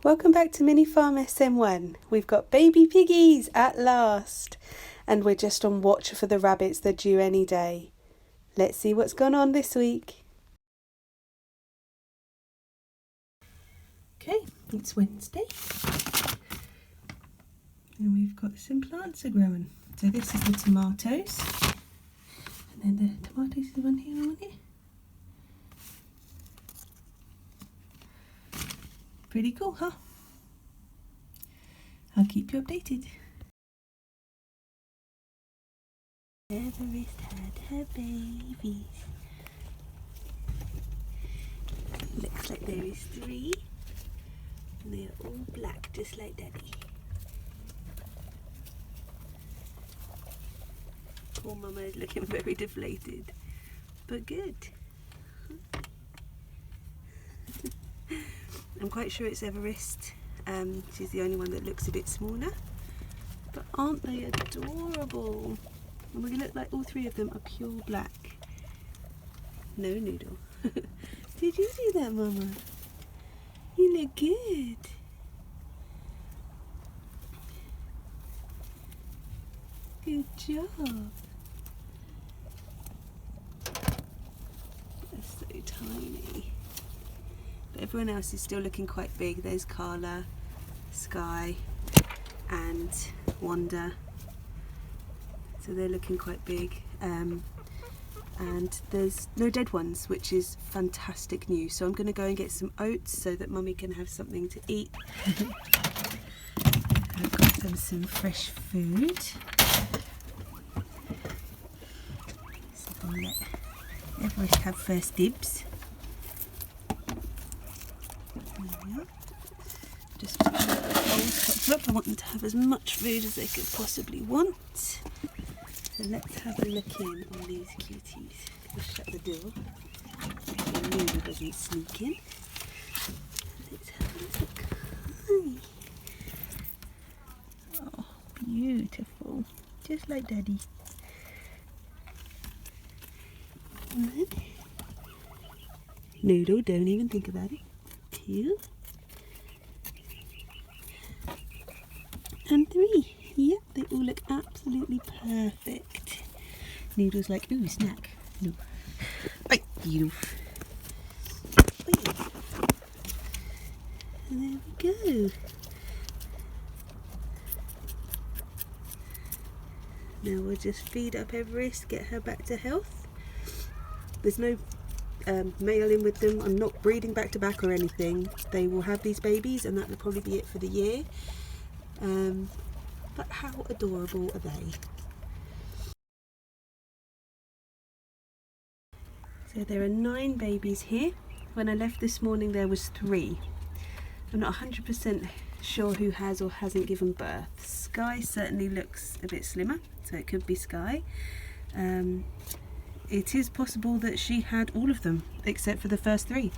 Welcome back to Mini Farm SM1. We've got baby piggies at last, and we're just on watch for the rabbits. They're due any day. Let's see what's gone on this week. Okay, it's Wednesday, and we've got some plants are growing. So this is the tomatoes, and then the tomatoes is one here and one here. Pretty cool, huh? I'll keep you updated. Everest had her babies. Looks like there is 3. And they are all black, just like Daddy. Poor Mama is looking very deflated, but good. I'm quite sure it's Everest. She's the only one that looks a bit smaller. But aren't they adorable? And we look like all 3 of them are pure black. No Noodle. Did you do that, Mama? You look good. Good job. They're so tiny. But everyone else is still looking quite big. There's Carla, Sky, and Wanda. So they're looking quite big. And there's no dead ones, which is fantastic news. So I'm going to go and get some oats so that Mummy can have something to eat. I've got them some fresh food. So I'll let Everest have first dibs. Just put the bowls top up. I want them to have as much food as they could possibly want. So let's have a look in on these cuties. I'll shut the door so Noodle doesn't sneak in. Let's have a look. Hi. Oh, beautiful. Just like Daddy. Good. Noodle, don't even think about it. 2. And 3. Yep, they all look absolutely perfect. Noodle's like, ooh, snack. No. Bite you. And there we go. Now we'll just feed up Everest, get her back to health. There's no male in with them. I'm not breeding back to back or anything. They will have these babies and that will probably be it for the year. But how adorable are they? So there are 9 babies here. When I left this morning there was 3. I'm not 100% sure who has or hasn't given birth. Sky certainly looks a bit slimmer, so it could be Sky. It is possible that she had all of them except for the first 3.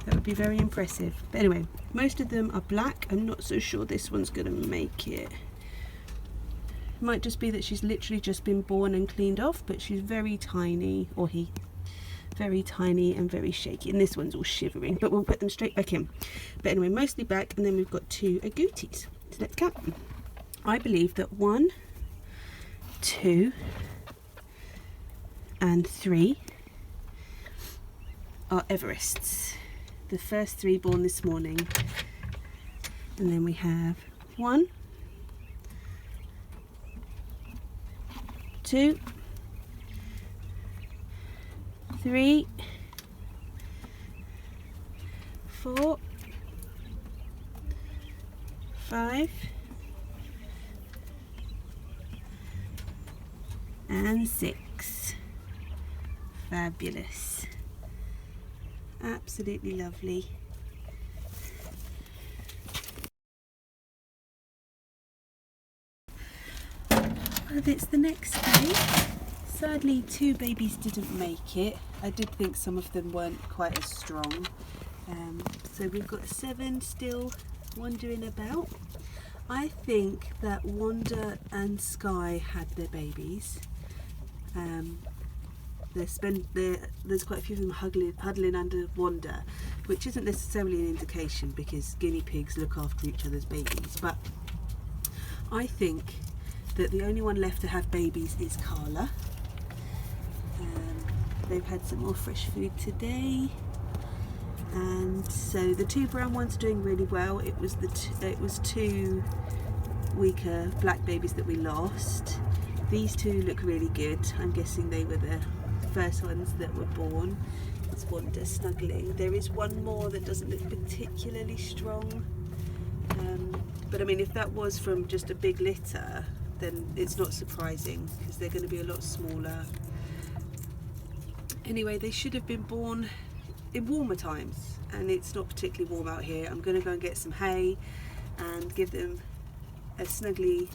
That would be very impressive. But anyway, most of them are black. I'm not so sure this one's going to make it. It might just be that she's literally just been born and cleaned off, but she's very tiny, or he, very tiny and very shaky. And this one's all shivering, but we'll put them straight back in. But anyway, mostly black, and then we've got 2 agoutis. So let's count them. I believe that 1, 2, and 3 are Everests. The first 3 born this morning. And then we have 1, 2, 3, 4, 5, and 6. Fabulous. Absolutely lovely. Well, it's the next day. Sadly, 2 babies didn't make it. I did think some of them weren't quite as strong. So we've got 7 still wandering about. I think that Wanda and Sky had their babies. There's quite a few of them huddling under Wanda, which isn't necessarily an indication because guinea pigs look after each other's babies. But I think that the only one left to have babies is Carla. They've had some more fresh food today, and so the two brown ones are doing really well. It was two weaker black babies that we lost. These two look really good. I'm guessing they were the first ones that were born. It's Wanda snuggling. There is one more that doesn't look particularly strong, but I mean, if that was from just a big litter, then it's not surprising because they're going to be a lot smaller. Anyway, they should have been born in warmer times, and it's not particularly warm out here. I'm going to go and get some hay and give them a snuggly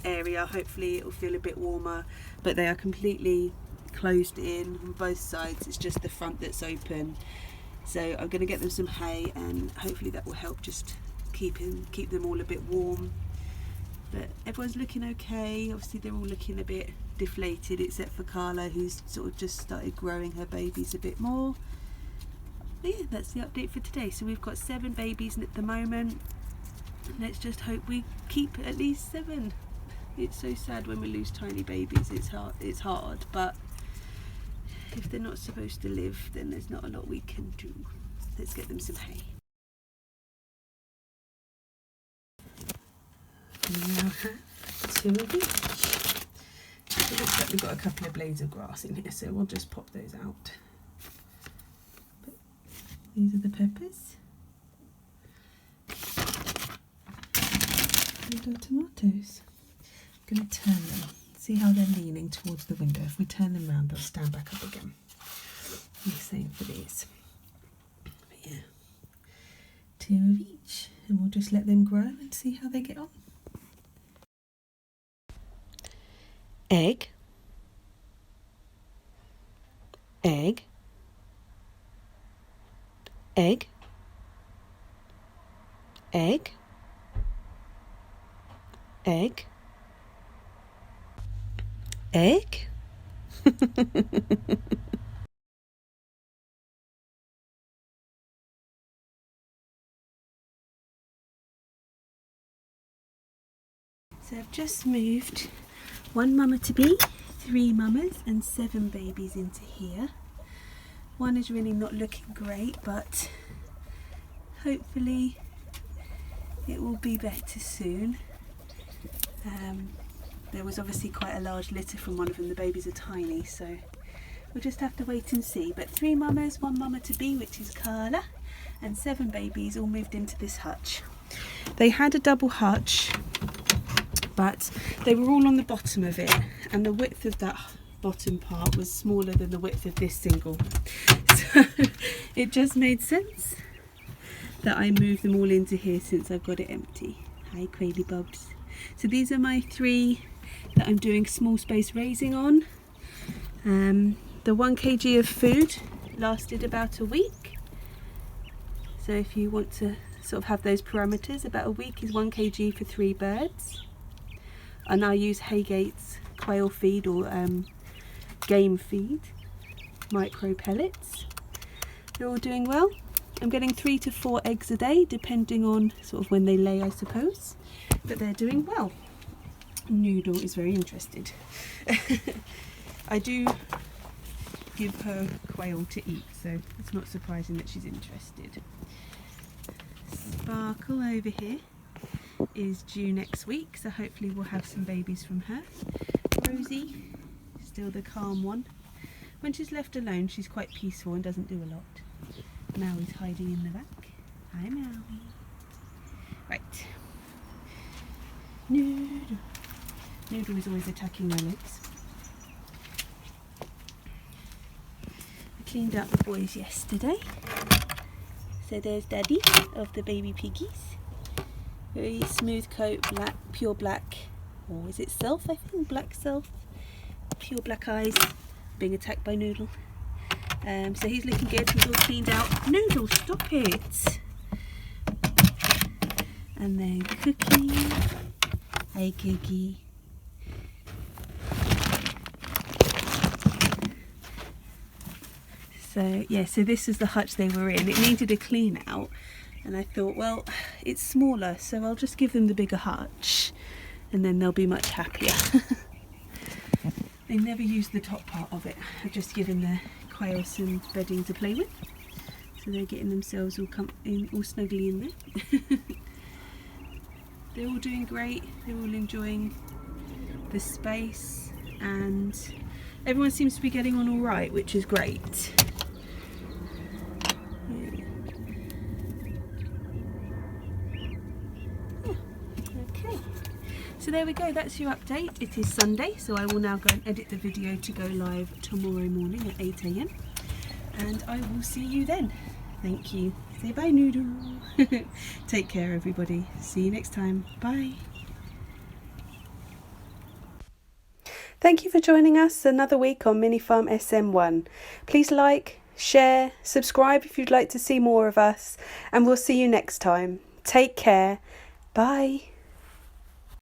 area. Hopefully it will feel a bit warmer, but they are completely closed in on both sides. It's just the front that's open. So I'm going to get them some hay, and hopefully that will help just keep them all a bit warm. But everyone's looking okay. Obviously they're all looking a bit deflated, except for Carla, who's sort of just started growing her babies a bit more. But yeah, that's the update for today. So we've got 7 babies at the moment. Let's just hope we keep at least 7. It's so sad when we lose tiny babies. It's hard, but if they're not supposed to live, then there's not a lot we can do. Let's get them some hay. We now have 2 of each. It looks like we've got a couple of blades of grass in here, so we'll just pop those out. But these are the peppers. And our tomatoes. I'm going to turn them, see how they're leaning towards the window. If we turn them round, they'll stand back up again. And the same for these. But yeah, 2 of each, and we'll just let them grow and see how they get on. Egg, egg, egg, egg, egg, egg. So I've just moved 1 mama to be, 3 mamas and 7 babies into here. One is really not looking great, but hopefully it will be better soon. There was obviously quite a large litter from one of them. The babies are tiny, so we'll just have to wait and see. But 3 mamas, 1 mama to be, which is Carla, and 7 babies all moved into this hutch. They had a double hutch, but they were all on the bottom of it, and the width of that bottom part was smaller than the width of this single. So it just made sense that I moved them all into here since I've got it empty. Hi Quaily Bubs. So these are my 3 that I'm doing small space raising on. The 1 kg of food lasted about a week. So if you want to sort of have those parameters, about a week is 1 kg for 3 birds. And I use Haygate's quail feed or game feed, micro pellets. They're all doing well. I'm getting 3 to 4 eggs a day, depending on sort of when they lay, I suppose. But they're doing well. Noodle is very interested. I do give her quail to eat, so it's not surprising that she's interested. Sparkle over here is due next week, so hopefully we'll have some babies from her. Rosie, still the calm one. When she's left alone, she's quite peaceful and doesn't do a lot. Maui's hiding in the back. Hi Maui. Right. Noodle. Noodle is always attacking my legs. I cleaned out the boys yesterday. So there's Daddy of the baby piggies. Very smooth coat, black, pure black. Or is it self? I think black self. Pure black eyes. Being attacked by Noodle. So he's looking good. He's all cleaned out. Noodle, stop it! And then Cookie. Hey Cookie. So yeah, so this is the hutch they were in. It needed a clean out, and I thought, well, it's smaller, so I'll just give them the bigger hutch and then they'll be much happier. They never use the top part of it. I've just given the quail some bedding to play with, so they're getting themselves all snugly in there. They're all doing great. They're all enjoying the space, and everyone seems to be getting on all right, which is great. Okay, so there we go, that's your update. It is Sunday, so I will now go and edit the video to go live tomorrow morning at 8 AM, and I will see you then. Thank you. Say bye, Noodle. Take care, everybody. See you next time. Bye. Thank you for joining us another week on Mini Farm SM1. Please like, share, subscribe if you'd like to see more of us, and we'll see you next time. Take care. Bye.